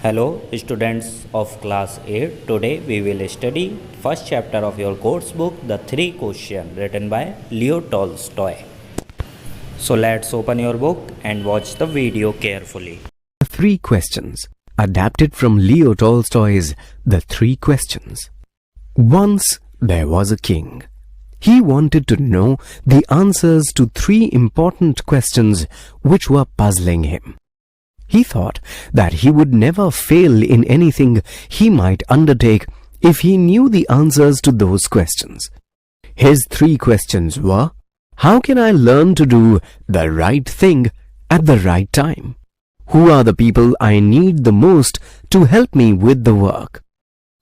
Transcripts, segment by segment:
Hello students of class 8. Today we will study first chapter of your course book, The Three Questions, written by Leo Tolstoy. So let's open your book and watch the video carefully. Three Questions, adapted from Leo Tolstoy's The Three Questions. Once there was a king. He wanted to know the answers to three important questions which were puzzling him. He thought that he would never fail in anything he might undertake if he knew the answers to those questions. His three questions were: how can I learn to do the right thing at the right time? Who are the people I need the most to help me with the work?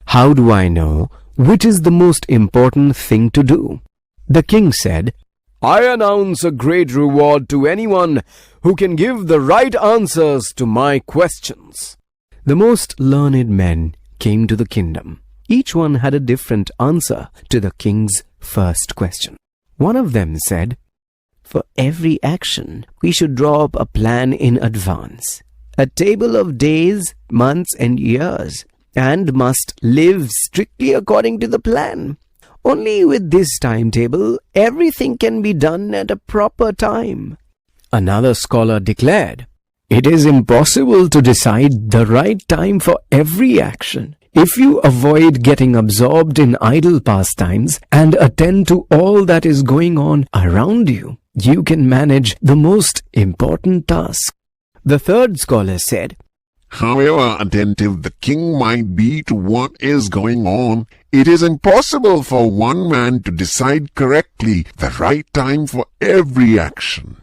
How do I know which is the most important thing to do? The king said, "I announce a great reward to anyone who can give the right answers to my questions." The most learned men came to the kingdom. Each one had a different answer to the king's first question. One of them said, "For every action, we should draw up a plan in advance, a table of days, months, and years, and must live strictly according to the plan. Only with this timetable, everything can be done at a proper time." Another scholar declared, "It is impossible to decide the right time for every action. If you avoid getting absorbed in idle pastimes and attend to all that is going on around you, you can manage the most important task." The third scholar said, "However attentive the king might be to what is going on, it is impossible for one man to decide correctly the right time for every action.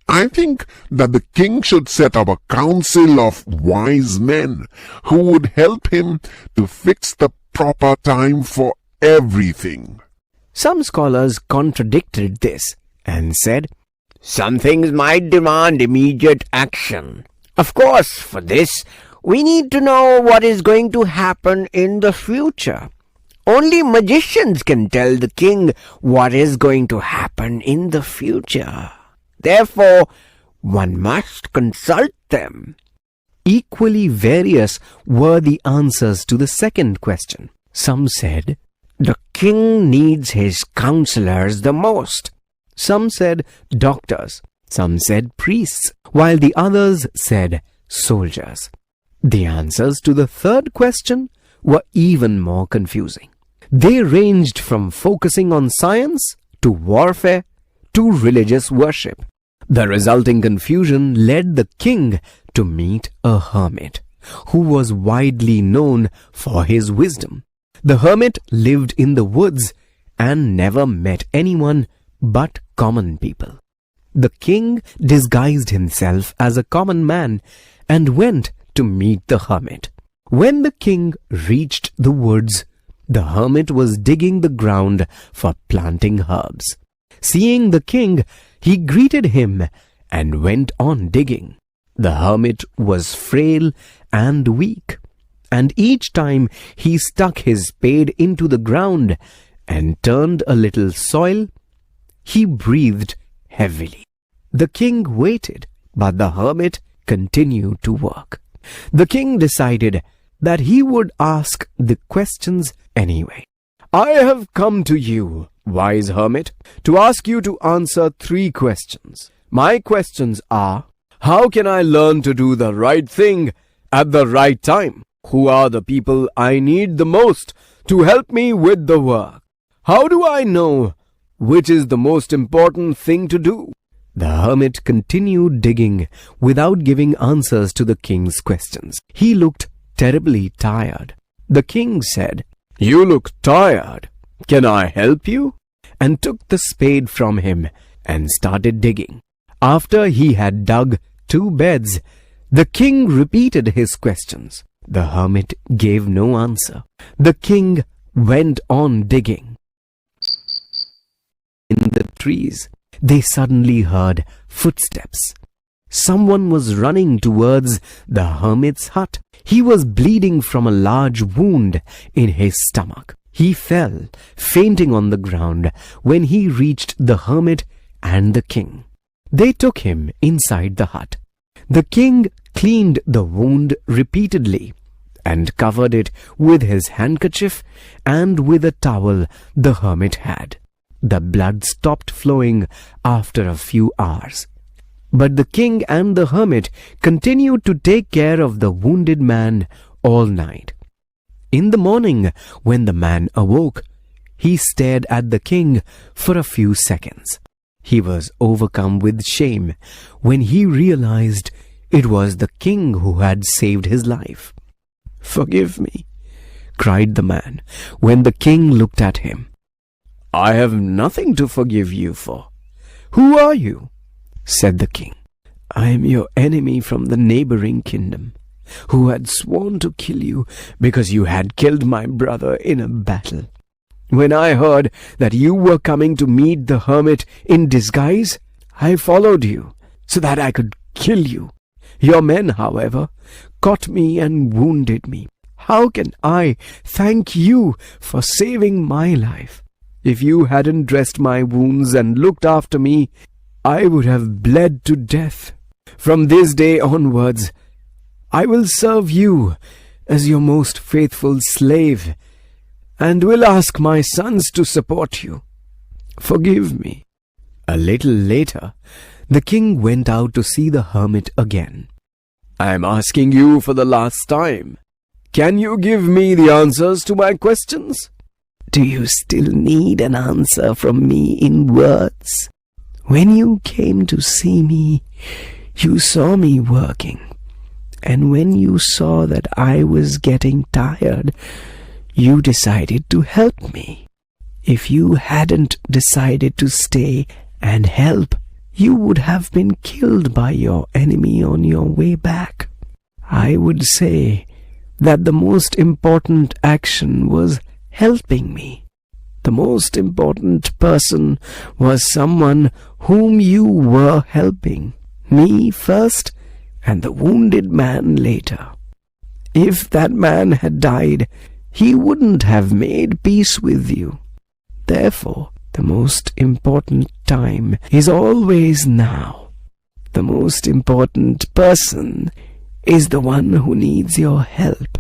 I think that the king should set up a council of wise men who would help him to fix the proper time for everything." Some scholars contradicted this and said, "Some things might demand immediate action. Of course, for this, we need to know what is going to happen in the future. Only magicians can tell the king what is going to happen in the future. Therefore, one must consult them." Equally various were the answers to the second question. Some said, "The king needs his counselors the most." Some said doctors. Some said priests, while the others said soldiers. The answers to the third question were even more confusing. They ranged from focusing on science to warfare to religious worship. The resulting confusion led the king to meet a hermit, who was widely known for his wisdom. The hermit lived in the woods and never met anyone but common people. The king disguised himself as a common man and went to meet the hermit. When the king reached the woods, the hermit was digging the ground for planting herbs. Seeing the king, he greeted him and went on digging. The hermit was frail and weak, and each time he stuck his spade into the ground and turned a little soil, he breathed heavily. The king waited, but the hermit continued to work. The king decided that he would ask the questions anyway. "I have come to you, wise hermit, to ask you to answer three questions. My questions are: how can I learn to do the right thing at the right time? Who are the people I need the most to help me with the work? How do I know which is the most important thing to do?" The hermit continued digging without giving answers to the king's questions. He looked terribly tired. The king said, "You look tired. Can I help you?" and took the spade from him and started digging. After he had dug 2 beds, the king repeated his questions. The hermit gave no answer. The king went on digging. In the trees, they suddenly heard footsteps. Someone was running towards the hermit's hut. He was bleeding from a large wound in his stomach. He fell, fainting on the ground, when he reached the hermit and the king. They took him inside the hut. The king cleaned the wound repeatedly and covered it with his handkerchief and with a towel the hermit had. The blood stopped flowing after a few hours. But the king and the hermit continued to take care of the wounded man all night. In the morning, when the man awoke, he stared at the king for a few seconds. He was overcome with shame when he realized it was the king who had saved his life. "Forgive me," cried the man when the king looked at him. "I have nothing to forgive you for. Who are you?" said the king. "I am your enemy from the neighboring kingdom, who had sworn to kill you because you had killed my brother in a battle. When I heard that you were coming to meet the hermit in disguise, I followed you so that I could kill you. Your men, however, caught me and wounded me. How can I thank you for saving my life? If you hadn't dressed my wounds and looked after me, I would have bled to death. From this day onwards, I will serve you as your most faithful slave, and will ask my sons to support you. Forgive me." A little later, the king went out to see the hermit again. "I am asking you for the last time. Can you give me the answers to my questions?" "Do you still need an answer from me in words? When you came to see me, you saw me working, and when you saw that I was getting tired, you decided to help me. If you hadn't decided to stay and help, you would have been killed by your enemy on your way back. I would say that the most important action was helping me. The most important person was someone whom you were helping, me first and the wounded man later. If that man had died, he wouldn't have made peace with you. Therefore, the most important time is always now. The most important person is the one who needs your help.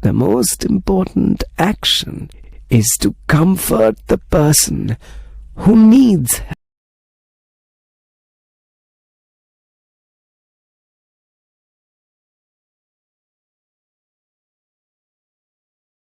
The most important action is to comfort the person who needs help.